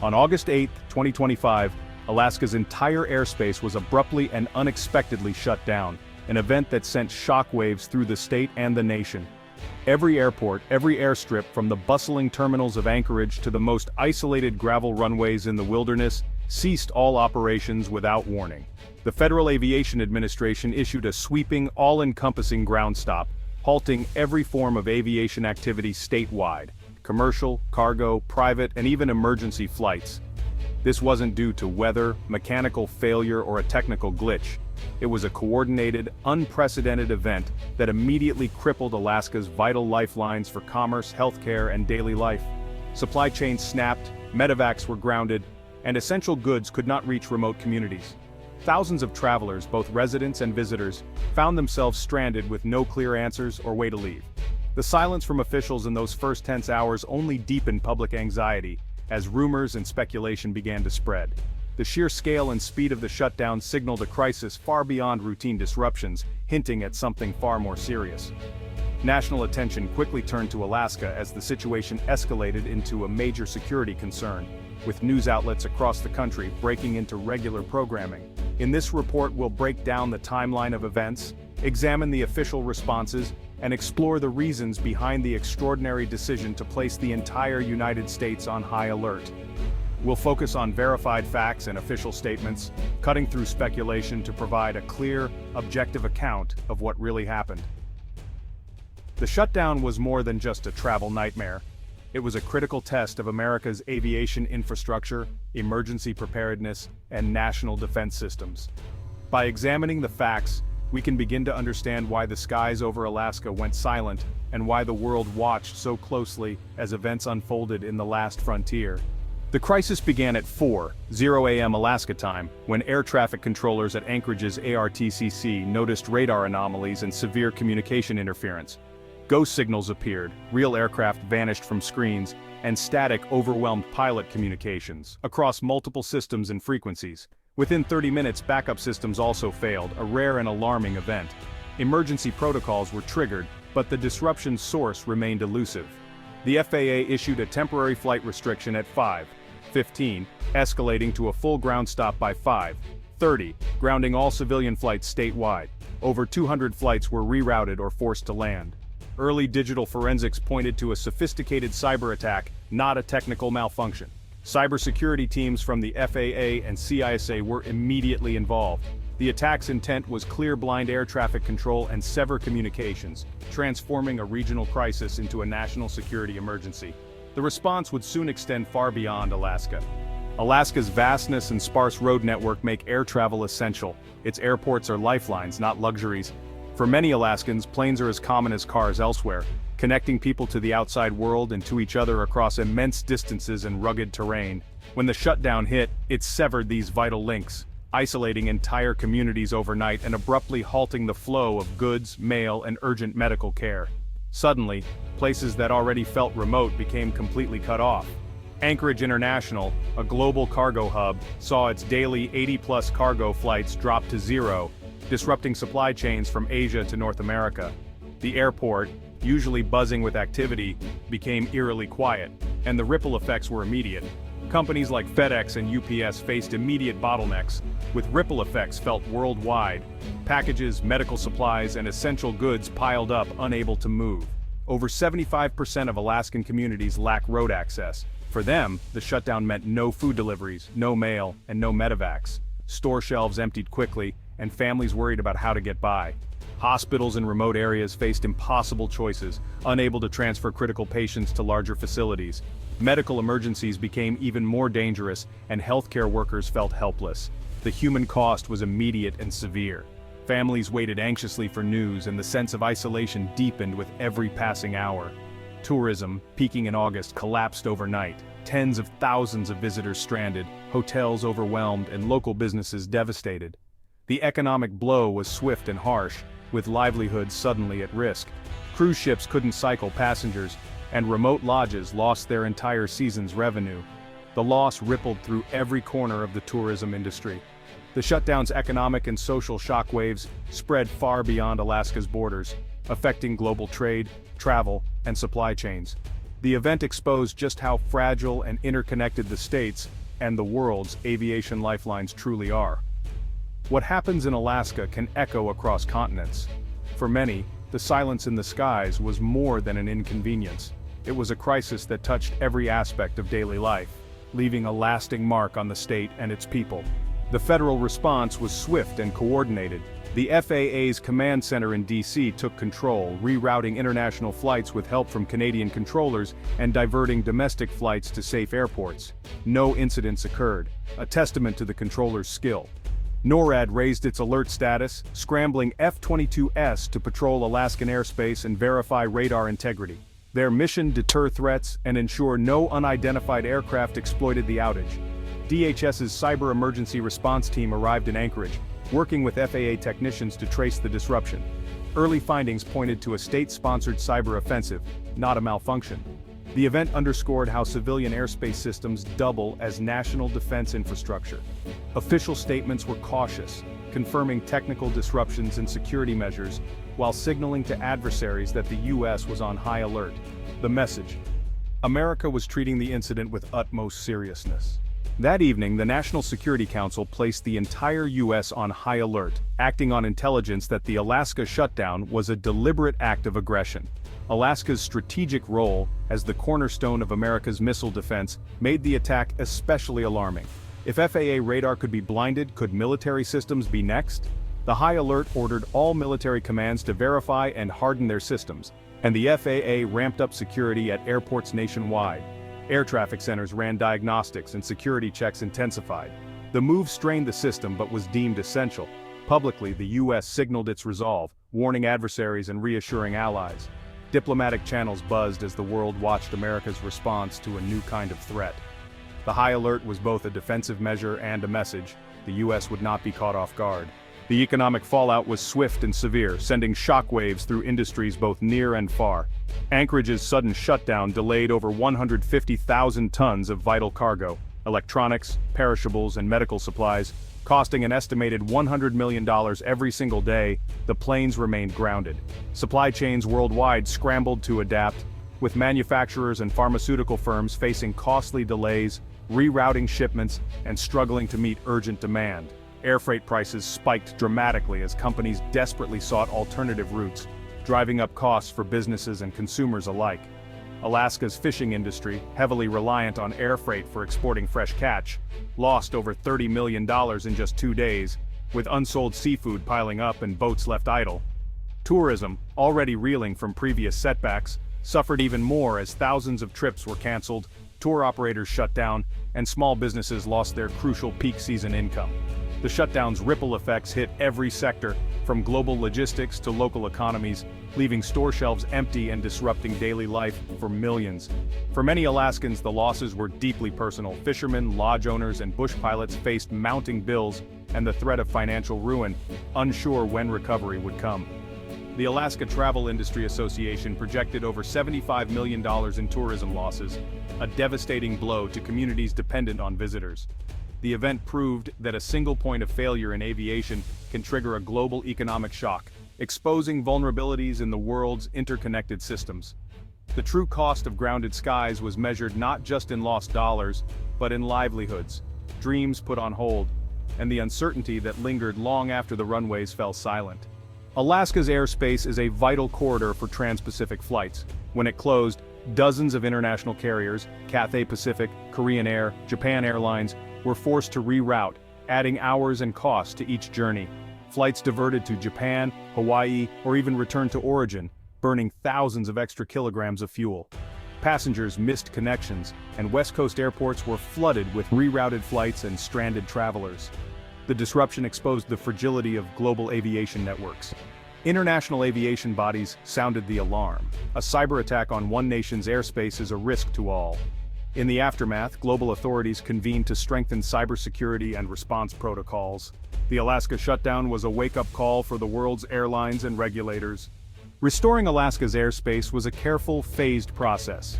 On August 8, 2025, Alaska's entire airspace was abruptly and unexpectedly shut down, an event that sent shockwaves through the state and the nation. Every airport, every airstrip from the bustling terminals of Anchorage to the most isolated gravel runways in the wilderness, ceased all operations without warning. The Federal Aviation Administration issued a sweeping, all-encompassing ground stop, halting every form of aviation activity statewide: commercial, cargo, private, and even emergency flights. This wasn't due to weather, mechanical failure, or a technical glitch. It was a coordinated, unprecedented event that immediately crippled Alaska's vital lifelines for commerce, healthcare, and daily life. Supply chains snapped, medevacs were grounded, and essential goods could not reach remote communities. Thousands of travelers, both residents and visitors, found themselves stranded with no clear answers or way to leave. The silence from officials in those first tense hours only deepened public anxiety as rumors and speculation began to spread. The sheer scale and speed of the shutdown signaled a crisis far beyond routine disruptions, hinting at something far more serious. National attention quickly turned to Alaska as the situation escalated into a major security concern, with news outlets across the country breaking into regular programming. In this report, we'll break down the timeline of events, examine the official responses, and explore the reasons behind the extraordinary decision to place the entire United States on high alert. We'll focus on verified facts and official statements, cutting through speculation to provide a clear, objective account of what really happened. The shutdown was more than just a travel nightmare. It was a critical test of America's aviation infrastructure, emergency preparedness, and national defense systems. By examining the facts, we can begin to understand why the skies over Alaska went silent and why the world watched so closely as events unfolded in the last frontier. The crisis began at 4:00 a.m. Alaska time, when air traffic controllers at Anchorage's ARTCC noticed radar anomalies and severe communication interference. Ghost signals appeared, real aircraft vanished from screens, and static overwhelmed pilot communications across multiple systems and frequencies. Within 30 minutes, backup systems also failed, a rare and alarming event. Emergency protocols were triggered, but the disruption's source remained elusive. The FAA issued a temporary flight restriction at 5:15, escalating to a full ground stop by 5:30, grounding all civilian flights statewide. Over 200 flights were rerouted or forced to land. Early digital forensics pointed to a sophisticated cyber attack, not a technical malfunction. Cybersecurity teams from the FAA and CISA were immediately involved. The attack's intent was clear blind air traffic control and sever communications, transforming a regional crisis into a national security emergency. The response would soon extend far beyond Alaska. Alaska's vastness and sparse road network make air travel essential. Its airports are lifelines, not luxuries. For many Alaskans, planes are as common as cars elsewhere, connecting people to the outside world and to each other across immense distances and rugged terrain. When the shutdown hit, it severed these vital links, isolating entire communities overnight and abruptly halting the flow of goods, mail, and urgent medical care. Suddenly, places that already felt remote became completely cut off. Anchorage International, a global cargo hub, saw its daily 80-plus cargo flights drop to zero, disrupting supply chains from Asia to North America. The airport, usually buzzing with activity, became eerily quiet, and the ripple effects were immediate. Companies like FedEx and UPS faced immediate bottlenecks, with ripple effects felt worldwide. Packages, medical supplies, and essential goods piled up, unable to move. Over 75% of Alaskan communities lack road access. For them, the shutdown meant no food deliveries, no mail, and no medevacs. Store shelves emptied quickly, and families worried about how to get by. Hospitals in remote areas faced impossible choices, unable to transfer critical patients to larger facilities. Medical emergencies became even more dangerous, and healthcare workers felt helpless. The human cost was immediate and severe. Families waited anxiously for news, and the sense of isolation deepened with every passing hour. Tourism, peaking in August, collapsed overnight. Tens of thousands of visitors stranded, hotels overwhelmed, and local businesses devastated. The economic blow was swift and harsh, with livelihoods suddenly at risk. Cruise ships couldn't cycle passengers, and remote lodges lost their entire season's revenue. The loss rippled through every corner of the tourism industry. The shutdown's economic and social shockwaves spread far beyond Alaska's borders, affecting global trade, travel, and supply chains. The event exposed just how fragile and interconnected the states and the world's aviation lifelines truly are. What happens in Alaska can echo across continents. For many, the silence in the skies was more than an inconvenience. It was a crisis that touched every aspect of daily life, leaving a lasting mark on the state and its people. The federal response was swift and coordinated. The FAA's command center in D.C. took control, rerouting international flights with help from Canadian controllers and diverting domestic flights to safe airports. No incidents occurred, a testament to the controllers' skill. NORAD raised its alert status, scrambling F-22s to patrol Alaskan airspace and verify radar integrity. Their mission: deter threats and ensure no unidentified aircraft exploited the outage. DHS's Cyber Emergency Response Team arrived in Anchorage, working with FAA technicians to trace the disruption. Early findings pointed to a state-sponsored cyber offensive, not a malfunction. The event underscored how civilian airspace systems double as national defense infrastructure. Official statements were cautious, confirming technical disruptions and security measures, while signaling to adversaries that the U.S. was on high alert. The message: America was treating the incident with utmost seriousness. That evening, the National Security Council placed the entire U.S. on high alert, acting on intelligence that the Alaska shutdown was a deliberate act of aggression. Alaska's strategic role as the cornerstone of America's missile defense made the attack especially alarming. If FAA radar could be blinded, could military systems be next? The high alert ordered all military commands to verify and harden their systems, and the FAA ramped up security at airports nationwide. Air traffic centers ran diagnostics and security checks intensified. The move strained the system but was deemed essential. Publicly, the U.S. signaled its resolve, warning adversaries and reassuring allies. Diplomatic channels buzzed as the world watched America's response to a new kind of threat. The high alert was both a defensive measure and a message: the U.S. would not be caught off guard. The economic fallout was swift and severe, sending shockwaves through industries both near and far. Anchorage's sudden shutdown delayed over 150,000 tons of vital cargo, electronics, perishables, and medical supplies, costing an estimated $100 million every single day. The planes remained grounded. Supply chains worldwide scrambled to adapt, with manufacturers and pharmaceutical firms facing costly delays, rerouting shipments, and struggling to meet urgent demand. Air freight prices spiked dramatically as companies desperately sought alternative routes, driving up costs for businesses and consumers alike. Alaska's fishing industry, heavily reliant on air freight for exporting fresh catch, lost over $30 million in just 2 days, with unsold seafood piling up and boats left idle. Tourism, already reeling from previous setbacks, suffered even more as thousands of trips were canceled, tour operators shut down, and small businesses lost their crucial peak season income. The shutdown's ripple effects hit every sector, from global logistics to local economies, leaving store shelves empty and disrupting daily life for millions. For many Alaskans, the losses were deeply personal. Fishermen, lodge owners, and bush pilots faced mounting bills and the threat of financial ruin, unsure when recovery would come. The Alaska Travel Industry Association projected over $75 million in tourism losses, a devastating blow to communities dependent on visitors. The event proved that a single point of failure in aviation can trigger a global economic shock, exposing vulnerabilities in the world's interconnected systems. The true cost of grounded skies was measured not just in lost dollars, but in livelihoods, dreams put on hold, and the uncertainty that lingered long after the runways fell silent. Alaska's airspace is a vital corridor for trans-Pacific flights. When it closed, dozens of international carriers, Cathay Pacific, Korean Air, Japan Airlines, were forced to reroute, adding hours and costs to each journey. Flights diverted to Japan, Hawaii, or even returned to origin, burning thousands of extra kilograms of fuel. Passengers missed connections, and West Coast airports were flooded with rerouted flights and stranded travelers. The disruption exposed the fragility of global aviation networks. International aviation bodies sounded the alarm. A cyber attack on one nation's airspace is a risk to all. In the aftermath, global authorities convened to strengthen cybersecurity and response protocols. The Alaska shutdown was a wake-up call for the world's airlines and regulators. Restoring Alaska's airspace was a careful, phased process.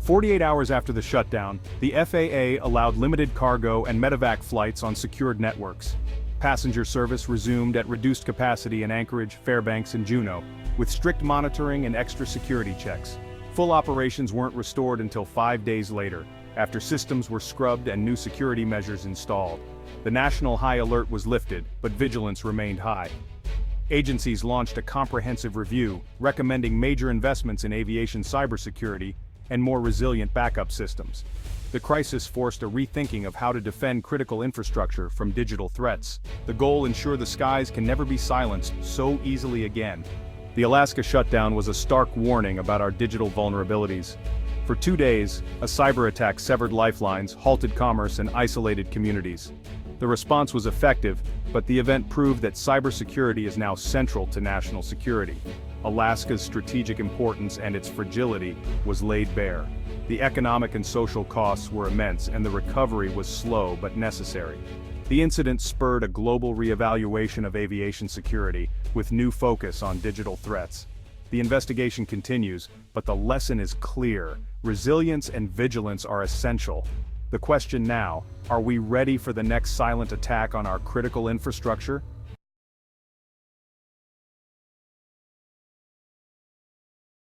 48 hours after the shutdown, the FAA allowed limited cargo and medevac flights on secured networks. Passenger service resumed at reduced capacity in Anchorage, Fairbanks, and Juneau, with strict monitoring and extra security checks. Full operations weren't restored until 5 days later, after systems were scrubbed and new security measures installed. The national high alert was lifted, but vigilance remained high. Agencies launched a comprehensive review, recommending major investments in aviation cybersecurity and more resilient backup systems. The crisis forced a rethinking of how to defend critical infrastructure from digital threats. The goal: ensure the skies can never be silenced so easily again. The Alaska shutdown was a stark warning about our digital vulnerabilities. For 2 days, a cyber attack severed lifelines, halted commerce, and isolated communities. The response was effective, but the event proved that cybersecurity is now central to national security. Alaska's strategic importance and its fragility was laid bare. The economic and social costs were immense, and the recovery was slow but necessary. The incident spurred a global reevaluation of aviation security, with new focus on digital threats. The investigation continues, but the lesson is clear: resilience and vigilance are essential. The question now: are we ready for the next silent attack on our critical infrastructure?